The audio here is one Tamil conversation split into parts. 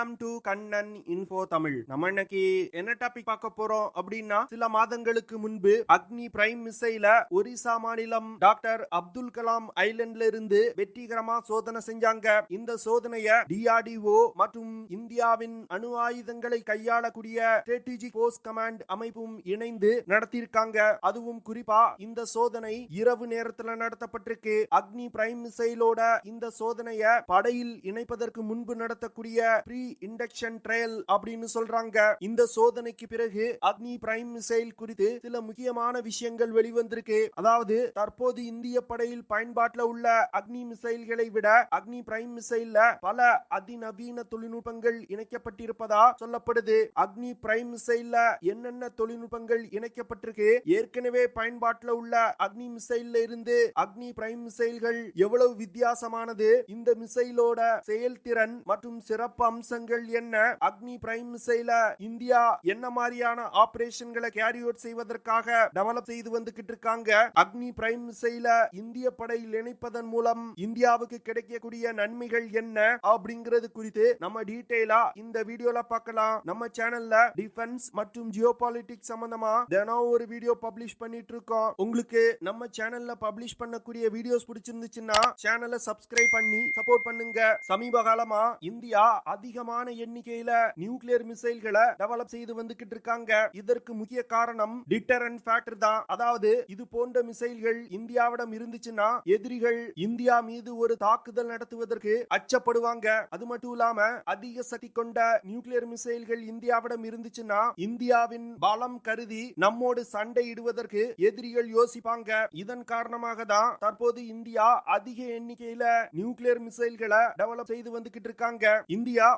Welcome to Kannan info Tamil. நம்ம இன்னைக்கு என்ன டாபிக் பார்க்க போறோம் அப்படின்னா, சில மாதங்களுக்கு முன்பு அக்னி பிரைம் மிசைல ஒரிசா மாநிலம் டாக்டர் அப்துல் கலாம் ஐலண்ட்ல இருந்து வெற்றிகரமா சோதனை செஞ்சாங்க. இந்த சோதனைய DRDO மற்றும் இந்தியாவின் அணு ஆயுதங்களை கையாளக்கூடிய ஸ்ட்ராட்டஜிக் ஃபோர்ஸ் கமாண்ட் அமைப்பும் இணைந்து நடத்தியிருக்காங்க. அதுவும் குறிப்பா இந்த சோதனை இரவு நேரத்துல நடத்தப்பட்டிருக்கு. அக்னி பிரைம் மிசைலோட இந்த சோதனைய படையில் இணைப்பதற்கு முன்பு நடத்தக்கூடிய ப்ரீ இண்டக்ஷன் ட்ரையல் அப்படின்னு சொல்றாங்க. இந்த சோதனைக்கு பிறகு அக்னி பிரைம் மிசைல் குறித்து சில முக்கியமான விஷயங்கள் வெளிவந்திருக்கு. அதாவது தற்போது இந்திய படையில் பயன்பாட்டில் உள்ள அக்னி மிசைல்களை விட அக்னி பிரைம் மிசைல்ல பல அதிநவீன தொழில்நுட்பங்கள் இணைக்கப்பட்டிருப்பதா சொல்லப்படுது. அக்னி பிரைம் மிசைல்ல என்னென்ன தொழில்நுட்பங்கள் இணைக்கப்பட்டிருக்கு, ஏற்கனவே பயன்பாட்டில் உள்ள அக்னி மிசைல்ல இருந்து அக்னி பிரைம் மிசைல்கள் எவ்வளவு வித்தியாசமானது, இந்த மிசைலோட செயல்திறன் மற்றும் சிறப்பு அம்சங்கள் என்ன, அக்னி பிரைம் மிசைல இந்தியா என்ன மாதிரியான ஆபரேஷன்களை கேரி அவுட் செய்வதற்காக டெவலப் செய்து வந்துகிட்டு இருக்காங்க, அக்னி பிரைம் மிசைல இந்திய படையில் இணைப்பதன் மூலம் இந்தியாவுக்கு கிடைக்கக்கூடிய நன்மைகள் என்ன அப்படிங்கிறது குறித்து நம்ம டீடைலா இந்த வீடியோல பார்க்கலாம். நம்ம சேனல்ல டிஃபென்ஸ் மற்றும் ஜியோபாலிட்டிக்ஸ் சம்பந்தமா தினம் ஒரு வீடியோ பப்ளிஷ் பண்ணிட்டு இருக்கோம். உங்களுக்கு நம்ம சேனல்ல பப்ளிஷ் பண்ணக்கூடிய வீடியோஸ் பிடிச்சிருந்துச்சுன்னா சேனலை சப்ஸ்கிரைப் பண்ணி சப்போர்ட் பண்ணுங்க. சமீப காலமா இந்தியா அதிகமான எண்ணிக்கையில நியூக்ளியர் மிசைல்களை டெவலப் செய்து வந்துகிட்டு இருக்காங்க. இதற்கு முக்கிய காரணம் டிட்டரன்ட் ஃபேக்டர் தான். அதாவது இது போன்ற மிசைல்கள் இந்தியாவிடம் இருந்துச்சுன்னா எதிரிகள் இந்தியா மீது ஒரு தாக்குதல் நடத்துவதற்கு அச்சப்படுவாங்க. அது மட்டும் இல்லாம அதிக சக்தி கொண்ட நியூக்ளியர் மிசைல்கள் இந்தியாவிடம் இருந்துச்சுன்னா இந்தியாவின் பலம் கருதி நம்மோடு சண்டையிடுவதற்கு எதிரிகள் யோசிப்பாங்க. இதன் காரணமாக தான் தற்போது இந்தியா அதிக எண்ணிக்கையில நியூக்ளியர் மிசைல்களை டெவலப் செய்து வந்துகிட்டு இருக்காங்க. இந்தியா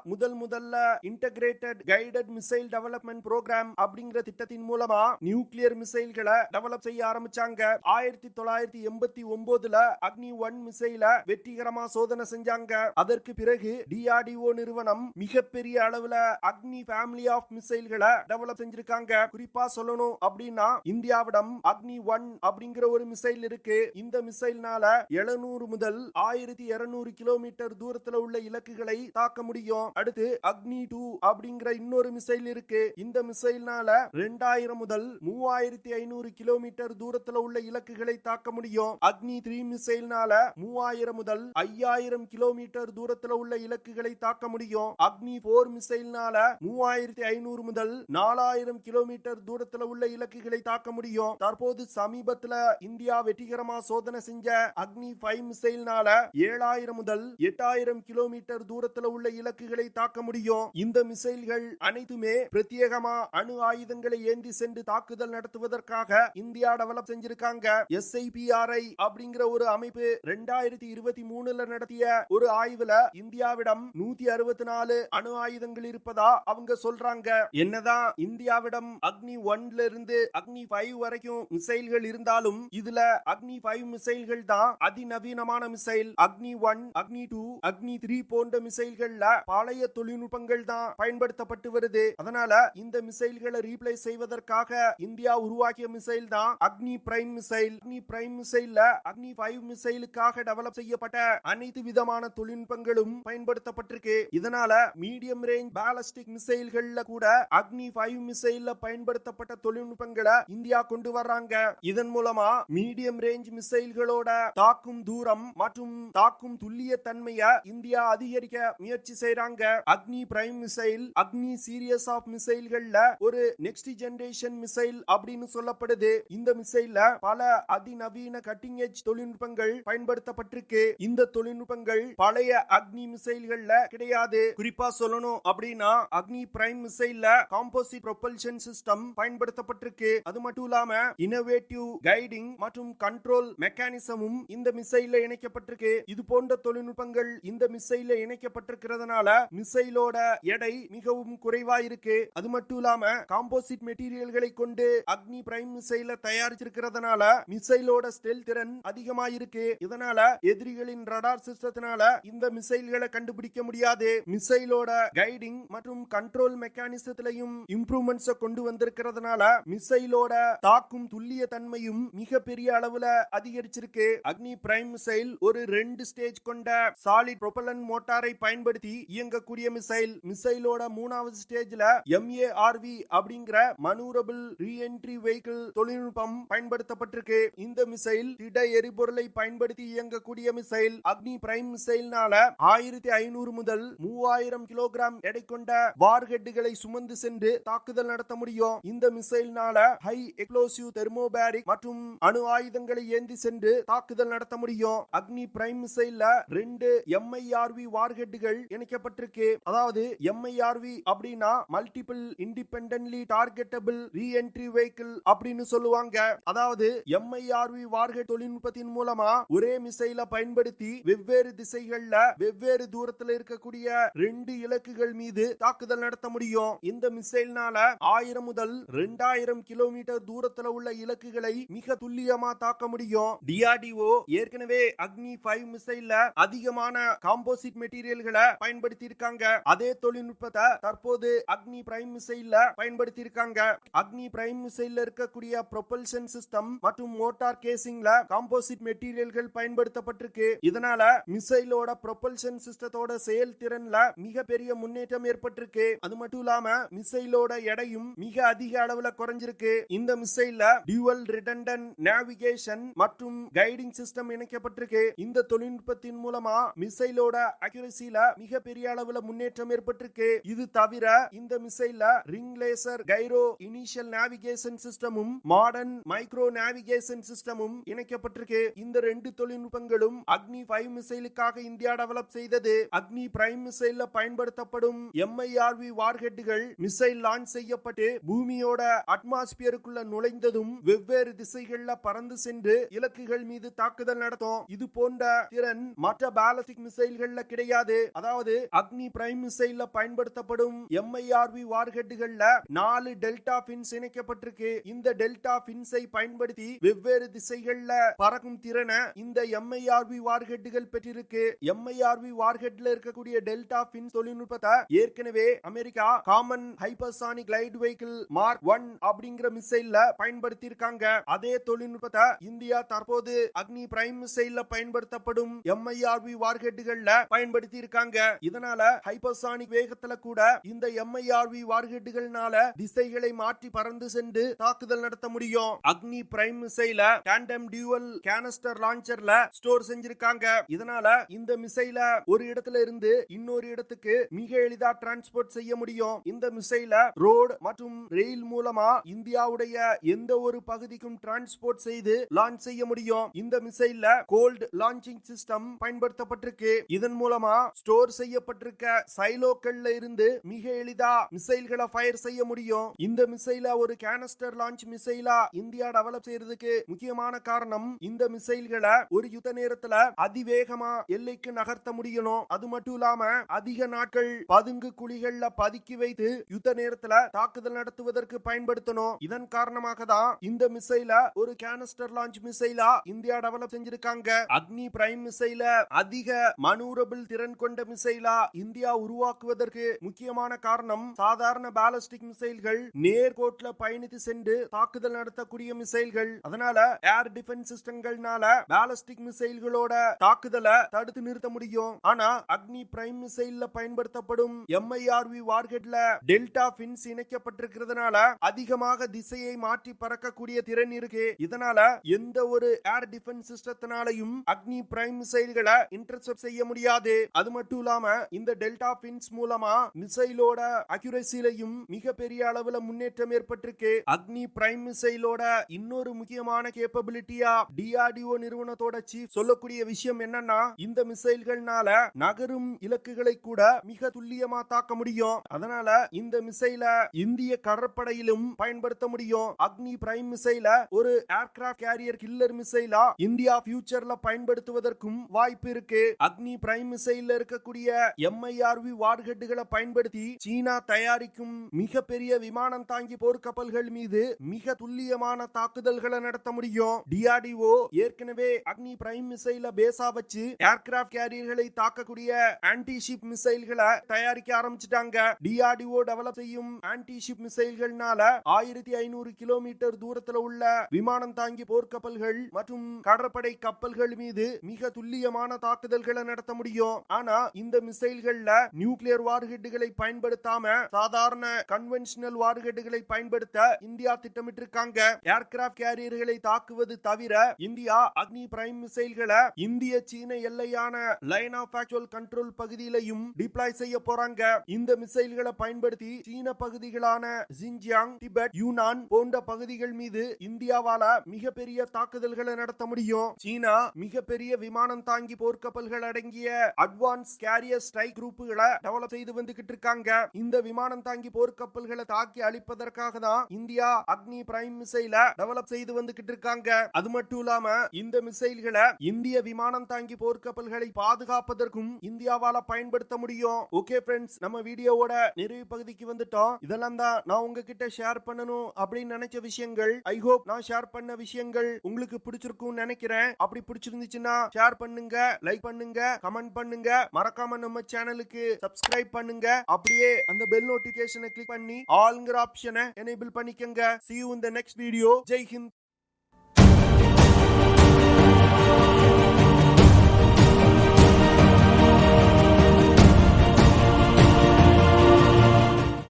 முதல்ல integrated guided missile development program அப்படிங்கிற திட்டத்தின் மூலமா நியூக்ளியர் மிசைல்களை டெவலப் செய்ய ஆரம்பிச்சாங்க. 1989ல அக்னி 1 மிசைல வெற்றிகரமா சோதனை செஞ்சாங்க. அதற்கு பிறகு DRDO நிறுவனம் மிகப்பெரிய அளவுல அக்னி ஃபேமிலி ஆஃப் மிசைல்களை டெவலப் செஞ்சிருக்காங்க. குறிப்பா சொல்லணும் அப்படின்னா இந்தியாவிடம் அக்னி 1 அப்படிங்கிற ஒரு மிசைல் இருக்கு. இந்த மிசைல்னால 700 முதல் 1200 கிலோமீட்டர் தூரத்துல உள்ள இலக்குகளை தாக்க முடியும். அடுத்து அக்னி 2 அப்படிங்கிற இன்னொரு மிசைல் இருக்கு. இந்த மிசைல்னால 2000 முதல் 3500 கிலோமீட்டர் தூரத்துல உள்ள இலக்குகளை தாக்க முடியும். அக்னி 3 மிசைல்னால 3000 முதல் 5000 கிலோமீட்டர் தூரத்துல உள்ள இலக்குகளை தாக்க முடியும். அக்னி 4 மிசைல்னால 3500 முதல் 4000 கிலோமீட்டர் தூரத்துல உள்ள இலக்குகளை தாக்க முடியும். தற்போது சமீபத்துல இந்தியா வெற்றிகரமா சோதனை செஞ்ச அக்னி 5 மிசைல்னால 7000 முதல் 8000 கிலோமீட்டர் தூரத்துல உள்ள இலக்குகளை தாக்க முடியும். இந்த மிசைல்கள் அனைத்துமே பிரத்யேகமா அணு ஆயுதங்களை ஏந்தி சென்று தாக்குதல் நடத்துவதற்காக இந்தியா டெவலப் செஞ்சிருக்காங்க. SIPRI அப்படிங்கிற ஒரு அமைப்பு 2023ல நடத்திய ஒரு ஆய்வுல இந்தியாவிடம் 164 அணு ஆயுதங்கள் இருப்பதா அவங்க சொல்றாங்க. என்னதான் இந்தியாவிடம் அக்னி 1ல இருந்து அக்னி 5 வரைக்கும் மிசைல்கள் இருந்தாலும் இதுல அக்னி 5 மிசைல்கள் தான் அதிநவீனமான மிசைல். அக்னி 1, அக்னி 2, அக்னி 3 போன்ற மிசைல்கள்ல பழைய தொழில்நுட்பங்கள் தான் பயன்படுத்தப்பட்டு வருது. அதனால இந்த மிசைல்களை ரீப்ளேஸ் செய்வதற்காக இந்தியா உருவாக்கிய மிசைல் தான் அக்னி பிரைம் மிசைல். அக்னி பிரைம் மிசைல்ல அக்னி 5 மிசைலுக்காக டெவலப் செய்யப்பட்ட அனைத்து விதமான தொழில்நுட்பங்களும் பயன்படுத்தப்பட்டிருக்கு. இதனால மீடியம் ரேஞ்ச் பாலிஸ்டிக் மிசைல்கள்ல கூட அக்னி 5 மிசைல்ல பயன்படுத்தப்பட்ட தொழில்நுட்பங்களை இந்தியா கொண்டு வர்றாங்க. இதன் மூலமா மீடியம் ரேஞ்ச் மிசைல்களோட தாக்கும் தூரம் மற்றும் தாக்கும் துல்லிய தன்மையை இந்தியா அதிகரிக்க முயற்சி செய்றாங்க. அக்னி prime missile Agni serious of மிசைல்கள்ல ஒரு நெக்ஸ்ட் ஜெனரேஷன் மிசைல் அப்படின்னு சொல்லப்படுது. இந்த மிசைல்ல பல அதிநவீன கட்டிங் எட்ஜ் தொழில்நுட்பங்கள் பயன்படுத்தப்பட்டிருக்கு. இந்த தொழில்நுட்பங்கள் பழைய அக்னி மிசைல்கள்ல கிடையாது. குறிப்பா சொல்லணும் அப்படின்னா அக்னி பிரைம் மிசைல்ல காம்போசிட் ப்ரொபல்ஷன் சிஸ்டம் பயன்படுத்தப்பட்டிருக்கு. அது மட்டும் இல்லாம இன்னோவேட்டிவ் கைடிங் மற்றும் கண்ட்ரோல் மெக்கானிசமும் இந்த மிசைல்ல இணைக்கப்பட்டிருக்கு. இது போன்ற தொழில்நுட்பங்கள் இந்த மிசைல்ல இணைக்கப்பட்டிருக்கிறதுனால மிசைலோட எடை மிகவும் குறைவா இருக்கு. அது மட்டும் இல்லாம காம்போசிட் மெட்டீரியல்களை கொண்டு அக்னி பிரைம் மிசைல தயாரிச்சிருக்கிறதுனால மிசைலோட ஸ்டெல்த் திறன் அதிகமா இருக்கு. இதனால எதிரிகளின் ரடார் சிஸ்டத்தினால இந்த மிசைல்களை கண்டுபிடிக்க முடியாது. மிசைலோட கைடிங் மற்றும் கண்ட்ரோல் மெக்கானிசத்திலையும் இம்ப்ரூவ்மெண்ட்ஸ் கொண்டு வந்திருக்கிறதுனால மிசைலோட தாக்கும் துல்லிய தன்மையும் மிகப்பெரிய அளவுல அதிகரிச்சிருக்கு. அக்னி பிரைம் மிசைல் ஒரு 2 ஸ்டேஜ் கொண்ட சாலிட் ப்ரொபல்லன்ட் மோட்டாரை பயன்படுத்தி இயங்கக்கூடிய இருக்கக்கூடிய மிசைலோட மூணாவது ஸ்டேஜ்ல MARV அப்படிங்கிற மனூரபிள் ரீஎன்ட்ரி வெஹிக்கிள் தொழில்நுட்பம் பயன்படுத்தப்பட்டிருக்கு. இந்த மிசைல் திட எரிபொருளை பயன்படுத்தி இயங்கக்கூடிய மிசைல். அக்னி பிரைம் மிசைல்னால 1500 முதல் 3000 கிலோகிராம் எடை கொண்ட வார்ஹெட்டுகளை சுமந்து சென்று தாக்குதல் நடத்த முடியும். இந்த மிசைல்னால ஹை எக்ஸ்ப்ளோசிவ் தெர்மோபாரிக் மற்றும் அணு ஆயுதங்களை ஏந்தி சென்று தாக்குதல் நடத்த முடியும். அக்னி பிரைம் மிசைல்ல 2 MIRV வார்ஹெட்டுகள் இணைக்கப்பட்டிருக்கு. அதாவது MIRV அப்படின்னா multiple independently targetable reentry vehicle அப்படின்னு சொல்லுவாங்க. அதாவது MIRV வார்ஹெட் தொழில்நுட்பத்தின் மூலமா ஒரே மிசைலை பயன்படுத்தி வெவ்வேறு திசைகள்ல வெவ்வேறு தூரத்தில் இருக்கக்கூடிய 2 இலக்குகள் மீது தாக்குதல் நடத்த முடியும். இந்த மிசைல்னால 1000 முதல் 2000 கிலோமீட்டர் தூரத்தில் உள்ள இலக்குகளை மிக துல்லியமா தாக்க முடியும். DRDO ஏற்கனவே அக்னி 5 மிசைல்ல அதிகமான காம்போசிட் மெட்டீரியல்களை பயன்படுத்தி இருக்காங்க. அதே தொழில்நுட்பத்தை தற்போது அக்னி பிரைம் மிசைல்ல பயன்படுத்தி இருக்காங்க. அக்னி பிரைம் மிசைல்ல இருக்கக்கூடிய ப்ரொபல்ஷன் சிஸ்டம் மற்றும் மோட்டார் கேசிங்ல காம்போசிட் மெட்டீரியல்கள் பயன்படுத்தப்பட்டிருக்கு. இதனால மிசைலோட ப்ரொபல்ஷன் சிஸ்டத்தோட செயல்திறன்ல மிகப்பெரிய முன்னேற்றம் ஏற்பட்டிருக்கு. அது மட்டும் இல்லாம மிசைலோட எடையும் மிக அதிக அளவுல குறைஞ்சிருக்கு. இந்த மிசைல்ல டியூவல் ரிடண்டன்ட் நேவிகேஷன் மற்றும் கைடிங் சிஸ்டம் இணைக்கப்பட்டிருக்கு. இந்த தொழில்நுட்பத்தின் மூலமா மிசைலோட அக்யூரசில மிகப்பெரிய அளவுல முன்னேற்றம் ஏற்பட்டிருக்கு. இது தவிர இந்த மிசைல்ல ring laser gyro inertial navigation சிஸ்டமும் மாடர்ன் மைக்ரோ நேவிகேஷன் சிஸ்டமும் இணைக்கப்பட்டிருக்கு. இந்த 2 தொழில்நுட்பங்களும் அக்னி 5 மிசைலுக்காக இந்தியா டெவலப் செய்தது. அக்னி பிரைம் மிசைல்ல பயன்படுத்தப்படும் MIRV வார்ஹெட்டுகள் மிசைல் லான்ச் செய்யப்பட்டு பூமியோட அட்மாஸ்பியருக்குள்ள நுழைந்ததும் வெவ்வேறு திசைகள்ல பறந்து சென்று இலக்குகள் மீது தாக்குதல் நடத்தும். இது போன்ற திறன் மற்ற பாலிஸ்டிக் மிசைல்கள்ல கிடையாது. அதாவது அக்னி பிரைம் மிசைல்ல பயன்படுத்தப்படும் MIRV வார்ஹெட்டுகள்ல 4 டெல்டா பின்ஸ் இணைக்கப்பட்டிருக்கு. இந்த டெல்டா பின்ஸை பயன்படுத்தி வெவ்வேறு திசைகள்ல பறக்கும் திறனை இந்த MIRV வார்ஹெட்டுகள் பெற்றிருக்கு. MIRV வார்ஹெட்ல இருக்கக்கூடிய டெல்டா பின் தொழில்நுட்பத்தை ஏற்கனவே America common hypersonic glide vehicle mark 1 அப்படிங்கிற மிசைல்ல பயன்படுத்தி இருக்காங்க. அதே தொழில்நுட்பத்தை இந்தியா தற்போது அக்னி பிரைம் மிசைல்ல பயன்படுத்தப்படும் MIRV வார்ஹெட்டுகள்ல பயன்படுத்தி இருக்காங்க. இதனால ஹைப்பர்சானிக் வேகத்துல கூட இந்த MIRV வார்ஹெட்டுகள்னால திசைகளை மாற்றி பறந்து சென்று தாக்குதல் நடத்த முடியும். அக்னி பிரைம் மிசைல டாண்டம் டியூவல் கேனஸ்டர் லான்ச்சர்ல ஸ்டோர் செஞ்சிருக்காங்க. இதனால இந்த மிசைல ஒரு இடத்துல இருந்து இன்னொரு இடத்துக்கு மிக எளிதா டிரான்ஸ்போர்ட் செய்ய முடியும். இந்த மிசைல ரோடு மற்றும் ரயில் மூலமா இந்தியாவுடைய எந்த ஒரு பகுதிக்கும் டிரான்ஸ்போர்ட் செய்து லான்ச் செய்ய முடியும். இந்த மிசைல்ல கோல்ட் லான்ச்சிங் சிஸ்டம் பயன்படுத்தப்பட்டிருக்கு. இதன் மூலமா ஸ்டோர் செய்யப்பட்டிருக்க சைலோக்கள்ல இருந்து மிக எளிதா மிசைல்களை ஃபயர் செய்ய முடியும். இந்த மிசைல ஒரு கேனஸ்டர் லான்ச் மிசைலா இந்தியா டெவலப் செய்யறதுக்கு முக்கியமான காரணம் இந்த மிசைல்களை ஒரு யுத்த நேரத்துல அதிவேகமா எல்லைக்கு நகர்த்த முடியணும். அது மட்டும் இல்லாம அதிக நாட்கள் பதுங்கு குழிகள்ல பதுக்கி வைத்து யுத்த நேரத்துல தாக்குதல் நடத்துவதற்கு பயன்படுத்தணும். இதன் காரணமாக தான் இந்த மிசைல ஒரு கேனஸ்டர் லான்ச் மிசைலா இந்தியா டெவலப் செஞ்சிருக்காங்க. அக்னி பிரைம் மிசைல அதிக மனூரபிள் திறன் கொண்ட மிசைலா இந்தியா உருவாக்குவதற்கு முக்கியமான காரணம் சாதாரண பாலிஸ்டிக் மிசைல்கள் நேர்கோட்ல பயணித்து சென்று தாக்குதல் நடத்தக்கூடிய மிசைல்கள். அதனால ஏர் டிஃபென்ஸ் சிஸ்டங்கள்னால பாலிஸ்டிக் மிசைல்களோட தாக்குதலை தடுத்து நிறுத்த முடியும். ஆனா அக்னி பிரைம் மிசைல்ல பயன்படுத்தப்படும் MIRV வார்ஹெட்ல டெல்டா பின்ஸ் இணைக்கப்பட்டிருக்கிறதுனால அதிகமாக திசையை மாற்றி பறக்கக்கூடிய திறன் இருக்கு. இதனால எந்த ஒரு ஏர் டிஃபென்ஸ் சிஸ்டத்தினாலையும் அக்னி பிரைம் மிசைல்களை இன்டர்செப்ட் செய்ய முடியாது. அது மட்டும் இல்லாம இந்த டெல்டா பின்ஸ் மூலமா மிசைலோட அக்யூரசிலையும் மிகப்பெரிய அளவுல முன்னேற்றம் ஏற்பட்டிருக்கு. அக்னி பிரைம் மிசைலோட இன்னொரு முக்கியமான கேப்பபிலிட்டியா DRDO நிறுவனத்தோட சீஃப் சொல்லக்கூடிய விஷயம் என்னன்னா, இந்த மிசைல்கள்னால நகரும் இலக்குகளை கூட மிக துல்லியமா தாக்க முடியும். அதனால இந்த மிசைல இந்திய கடற்படையிலும் பயன்படுத்த முடியும். அக்னி பிரைம் மிசைல ஒரு ஏர்கிராஃப்ட் கேரியர் கில்லர் மிசைலா இந்தியா ஃபியூச்சர்ல பயன்படுத்துவதற்கும் வாய்ப்பு இருக்கு. அக்னி பிரைம் மிசைல்ல இருக்கக்கூடிய MIRV வார்ஹெட்டுகளை பயன்படுத்தி சீனா தயாரிக்கும் மிகப்பெரிய விமானம் தாங்கி போர்க்கப்பல்கள் மீது மிக துல்லியமான தாக்குதல்களை நடத்த முடியும். DRDO ஏற்கனவே அக்னி பிரைம் மிசைல பேஸா வச்சு ஏர்கிராஃப்ட் கேரியர்களை தாக்கக்கூடிய ஆன்டி ஷிப் மிசைல்களை தயாரிக்க ஆரம்பிச்சிட்டாங்க. DRDO டெவலப் செய்யும் ஆன்டி ஷிப் மிசைல்கள்னால 1500 கிலோமீட்டர் தூரத்துல உள்ள விமானம் தாங்கி போர்க்கப்பல்கள் மற்றும் கடற்படை கப்பல்கள் மீது மிக துல்லியமான தாக்குதல்களை நடத்த முடியும். ஆனா இந்த மிசைல்கள் மிசைல்கள்ல நியூக்ளியர் வார்ஹெட்டுகளை பயன்படுத்தாம சாதாரண கன்வென்ஷனல் வார்ஹெட்டுகளை பயன்படுத்த இந்தியா திட்டமிட்டிருக்காங்க. ஏர்கிராப்ட் கேரியர்களை தாக்குவது தவிர இந்தியா அக்னி பிரைம் மிசைல்களை இந்திய சீன எல்லையான லைன் ஆஃப் ஆக்சுவல் கண்ட்ரோல் பகுதியிலையும் டிப்ளாய் செய்ய போறாங்க. இந்த மிசைல்களை பயன்படுத்தி சீன பகுதிகளான ஜின்ஜியாங், டிபெட், யூனான் போன்ற பகுதிகள் மீது இந்தியாவால மிகப்பெரிய தாக்குதல்களை நடத்த முடியும். சீனா மிகப்பெரிய விமானம் தாங்கி போர்க்கப்பல்கள் அடங்கிய அட்வான்ஸ் கேரியர் ஸ்ட்ரைக் குரூப்புகளை டெவலப் செய்து வந்துகிட்டு இருக்காங்க. இந்த விமானம் தாங்கி போர்க்கப்பல்களை தாக்கி அழிப்பதற்காக தான் இந்தியா அக்னி பிரைம் மிசைலை டெவலப் செய்து வந்துகிட்டு இருக்காங்க. அது மட்டும் இல்லாம இந்த மிசைல்களை இந்திய விமானம் தாங்கி போர்க்கப்பல்களை பாதுகாப்பதற்கும் இந்தியாவால பயன்படுத்த முடியும். ஓகே ஃப்ரெண்ட்ஸ், நம்ம வீடியோவோட நிறைவு பகுதிக்கு வந்துட்டோம். இதெல்லாம் தான் நான் உங்ககிட்ட ஷேர் பண்ணணும் அப்படின்னு நினைச்ச விஷயங்கள். ஐ ஹோப் நான் ஷேர் பண்ண விஷயங்கள் உங்களுக்கு பிடிச்சிருக்கும் நினைக்கிறேன். அப்படி பிடிச்சிருந்துச்சுன்னா ஷேர் பண்ணுங்க, லைக் பண்ணுங்க, கமெண்ட் பண்ணுங்க, மறக்காம நம்ம சேனலுக்கு சப்ஸ்கிரைப் பண்ணுங்க. அப்படியே அந்த பெல் நோட்டிபிகேஷனை கிளிக் பண்ணி ஆல்ங்கிற ஆப்ஷனை எனேபிள் பண்ணிக்கங்க. See you in the next video. Jai Hind.